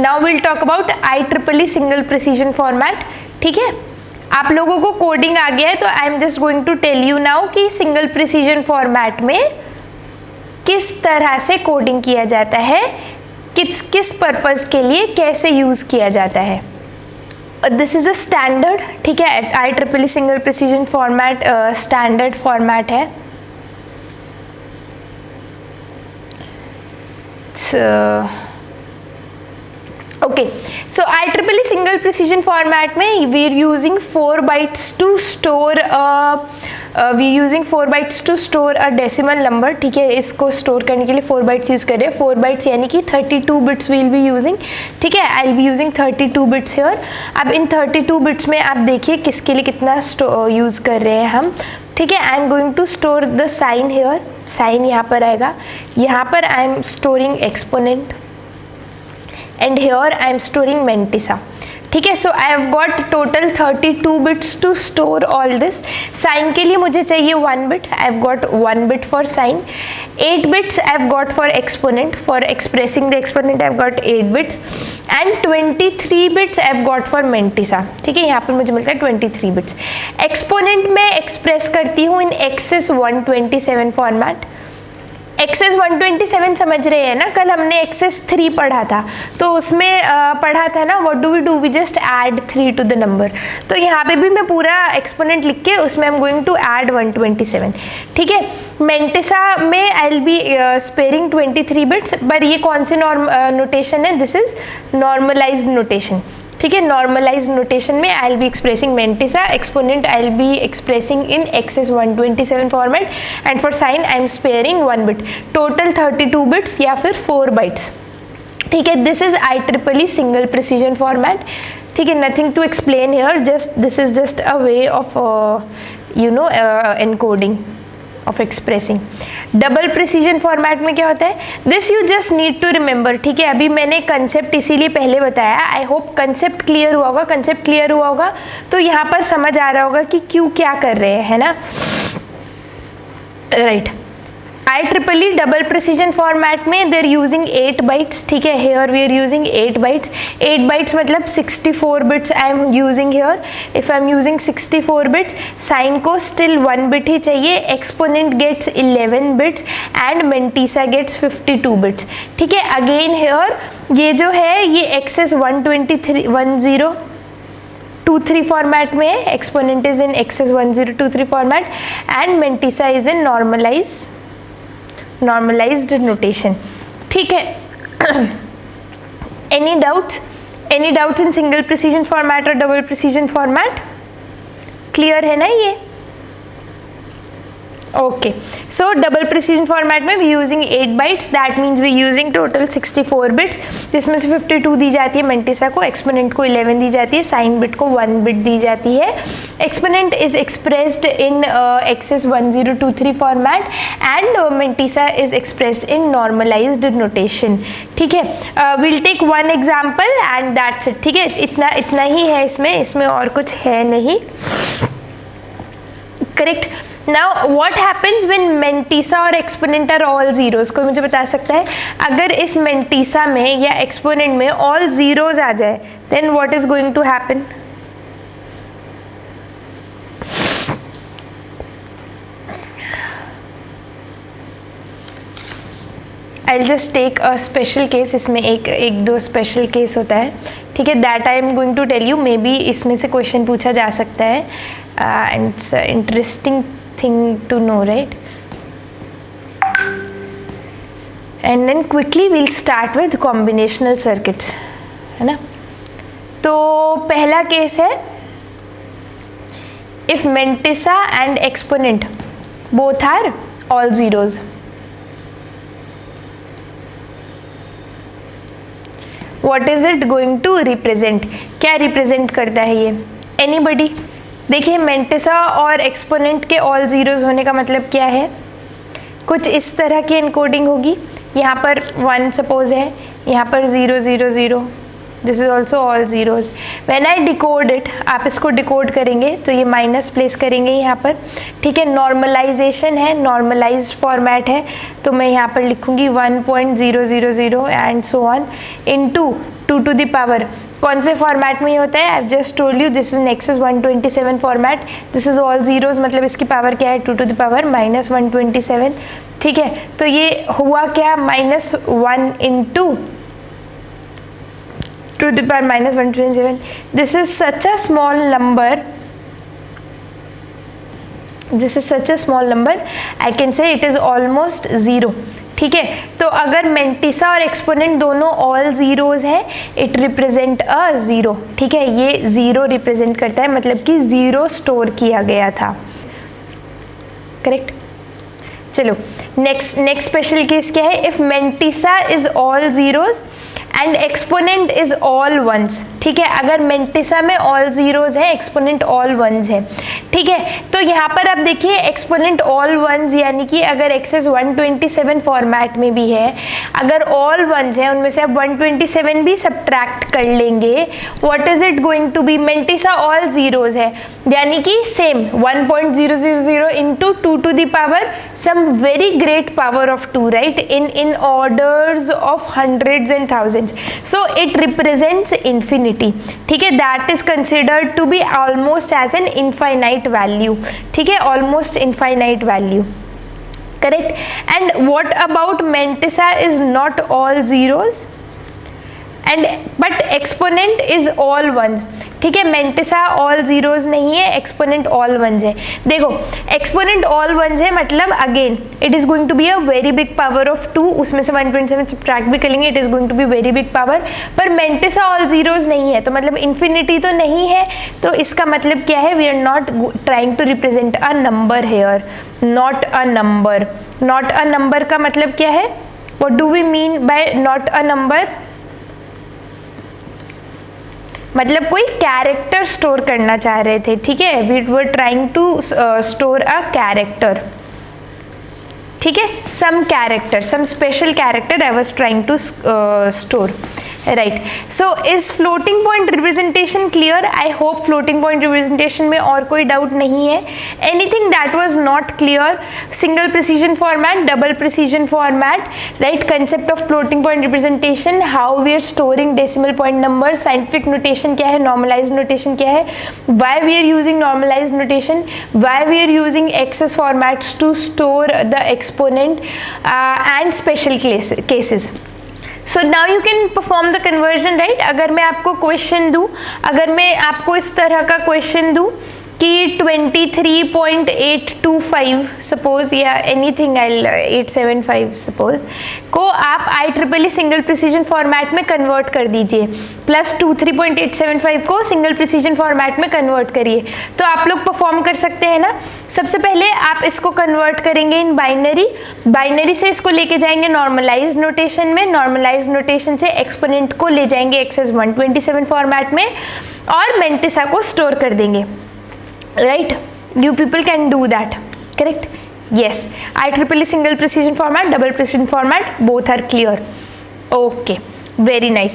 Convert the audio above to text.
Now will talk about IEEE single precision format. ठीक है, आप लोगों को कोडिंग आ गया है, तो I am just going to tell you now कि सिंगल प्रिसीजन फॉर्मेट में किस तरह से कोडिंग किया जाता है, किस पर्पस के लिए कैसे यूज किया जाता है। दिस इज अ स्टैंडर्ड, ठीक है, IEEE single precision format standard format है। Okay, so IEEE single precision format में we are using 4 bytes to store a decimal number। ठीक है, इसको स्टोर करने के लिए 4 bytes यूज कर रहे हैं। 4 bytes यानी कि 32 bits we'll be using। ठीक है, I'll be using 32 bits here। अब इन 32 bits में आप देखिए किसके लिए कितना यूज कर रहे हैं हम। ठीक है, I am going to store the sign here, sign यहाँ पर आएगा, यहाँ पर I am storing exponent and here I am storing mantissa। ठीक है, so I have got total 32 bits to store all this। Sign के लिए मुझे चाहिए 1 bit, I have got 1 bit for sine। 8 bits I have got for exponent, for expressing the exponent I have got 8 bits and 23 bits I have got for mantissa। ठीक है, यहाँ पर मुझे मिलता है 23 bits। एक्सपोनेंट में एक्सप्रेस करती हूँ इन एक्सेस 127 फॉर्मेट। एक्सेस 127 समझ रहे हैं ना, कल हमने एक्सेस 3 पढ़ा था, तो उसमें पढ़ा था ना what do we just add 3 to the number. तो यहाँ पे भी मैं पूरा एक्सपोनेंट लिख के उसमें I am going to add 127। ठीक है, मेंटिसा में I will be sparing 23 bits, पर ये कौन सी नोटेशन है, दिस इज नॉर्मलाइज्ड नोटेशन। ठीक है, नॉर्मलाइज्ड नोटेशन में I will be expressing mantissa, exponent I will be expressing in excess 127 format and for sign I am sparing 1 bit. Total 32 bits या फिर 4 बाइट्स। ठीक है, this is IEEE single precision format. ठीक है, nothing to explain here, just this is just a way of encoding of expressing. Double precision format में क्या होता है, this you just need to remember. ठीक है, अभी मैंने कंसेप्ट इसीलिए पहले बताया, आई होप कंसेप्ट क्लियर हुआ होगा। कंसेप्ट क्लियर हुआ होगा तो यहाँ पर समझ आ रहा होगा कि क्यों क्या कर रहे हैं, है ना, right. IEEE double precision format में दे आर यूजिंग 8 बाइट्स। ठीक है, here we are using 8 bytes. 8 bytes मतलब 64 bits I am using here. If I am using 64 bits, sign को स्टिल 1 बिट ही चाहिए, exponent gets 11 bits and mantissa gets 52 bits. ठीक है, again here ये जो है ये एक्सेस 1023 फॉर्मेट में है, exponent is in excess 1023 format and mantissa is in normalised notation. ठीक है, any doubts in single precision format और डबल प्रिसीजन फॉर्मेट? क्लियर है ना ये? Okay, so double precision format में we using 8 bytes, that means we using total 64 bits, जिसमें से 52 दी जाती है मेंटिसा को, एक्सपोनेंट को 11 दी जाती है, साइन बिट को 1 बिट दी जाती है। Exponent is expressed in excess 1023 format and mantissa is expressed in normalised notation. ठीक है, will take 1 example and that's it. ठीक है, इतना ही है इसमें और कुछ है नहीं, correct. Now what happens when mantissa और एक्सपोनेंट आर ऑल जीरोज? कोई मुझे बता सकता है, अगर इस मेंटिसा में या एक्सपोनेंट में ऑल जीरोज आ जाए then what is going to happen? I'll just take a special case। इसमें एक दो स्पेशल केस होता है। ठीक है, that I am going to tell you, maybe इसमें से क्वेश्चन पूछा जा सकता है and it's interesting thing to know, right? And then quickly we'll start with combinational circuits, है ना। तो पहला केस है, if mantissa and exponent both are all zeros, what is it going to represent? क्या represent करता है ये? Anybody? देखिए, मेंटिसा और एक्सपोनेंट के ऑल जीरोज होने का मतलब क्या है, कुछ इस तरह की एनकोडिंग होगी। यहाँ पर 1 सपोज है, यहाँ पर 0 0 0, this is also all zeros. When I decode it, आप इसको डिकोड करेंगे तो ये माइनस प्लेस करेंगे यहाँ पर। ठीक है, नॉर्मलाइजेशन है, नॉर्मलाइज्ड फॉर्मेट है, तो मैं यहाँ पर लिखूँगी 1.000 and so on into 2 to the power कौन से फॉर्मेट में होता है? I just told you this is nexus 127 format, this is all zeros, मतलब इसकी पावर क्या है 2 to the पावर -127, ठीक है। तो ये हुआ क्या -1 into 2 to the power -127, this is such a small number, this is such a small number, I can say it is almost 0, ठीक है। तो अगर मेंटिसा और एक्सपोनेंट दोनों ऑल जीरोज हैं, इट रिप्रेजेंट अ 0, ठीक है, ये 0 रिप्रेजेंट करता है, मतलब कि 0 स्टोर किया गया था, करेक्ट। चलो नेक्स्ट स्पेशल केस क्या है? If mantissa is all zeros and exponent is all ones, ठीक है। अगर मेंटिसा में ऑल जीरोज है, एक्सपोनेंट ऑल वंस है, ठीक है। तो यहाँ पर आप देखिए एक्सपोनेंट ऑल वंस, यानी कि अगर एक्सेस 127 फॉर्मेट में भी है, अगर ऑल वंस है, उनमें से आप 127 भी सब्ट्रैक्ट कर लेंगे, what is it going to be? Mantissa all zeros है, यानी कि same 1.000 into 2 to the power some very great power of 2, right, in orders of hundreds and thousands, so it represents infinity, ठीक है। that is considered to be almost as an infinite value, ठीक है, almost infinite value, correct। and what about mentissa is not all zeros and but exponent is all ones, ठीक है। Mantissa all zeros नहीं है, exponent all ones है। देखो exponent all ones है, मतलब again it is going to be a very big power of 2, उसमें से 127 सब्ट्रैक्ट भी करेंगे, it is going to be very big power, पर मेंटिसा ऑल जीरोज नहीं है, तो मतलब इन्फिनिटी तो नहीं है, तो इसका मतलब क्या है? We are not trying to represent a number here, not a number. Not a number का मतलब क्या है? What do we mean by not a number? मतलब कोई कैरेक्टर स्टोर करना चाह रहे थे, ठीक है, we were trying to store a character, ठीक है, some character, some special character I was trying to store, right. So is floating point representation clear? I hope floating point representation में और कोई डाउट नहीं है। Anything that was not clear? Single precision format, double precision format, right, concept of floating point representation, how we are storing decimal point number, scientific notation क्या है, normalise notation क्या है, why we are using normalise notation, why we are using excess formats to store the exponent and special cases. So now you can perform the conversion, right. अगर मैं आपको question दूँ, अगर मैं आपको इस तरह का क्वेश्चन दूँ कि 23.825 सपोज, या एनीथिंग 875 सपोज को आप IEEE सिंगल प्रिसीजन फॉर्मेट में कन्वर्ट कर दीजिए, प्लस 23.875 को सिंगल प्रिसीजन फॉर्मेट में कन्वर्ट करिए, तो आप लोग परफॉर्म कर सकते हैं ना। सबसे पहले आप इसको कन्वर्ट करेंगे इन बाइनरी, बाइनरी से इसको लेके जाएंगे नॉर्मलाइज नोटेशन में, नॉर्मलाइज नोटेशन से एक्सपोनेंट को ले जाएंगे एक्सेस 127 फॉर्मेट में, और मेंटिसा को स्टोर कर देंगे, right, you people can do that, correct? Yes, IEEE single precision format, double precision format, both are clear. Okay, very nice.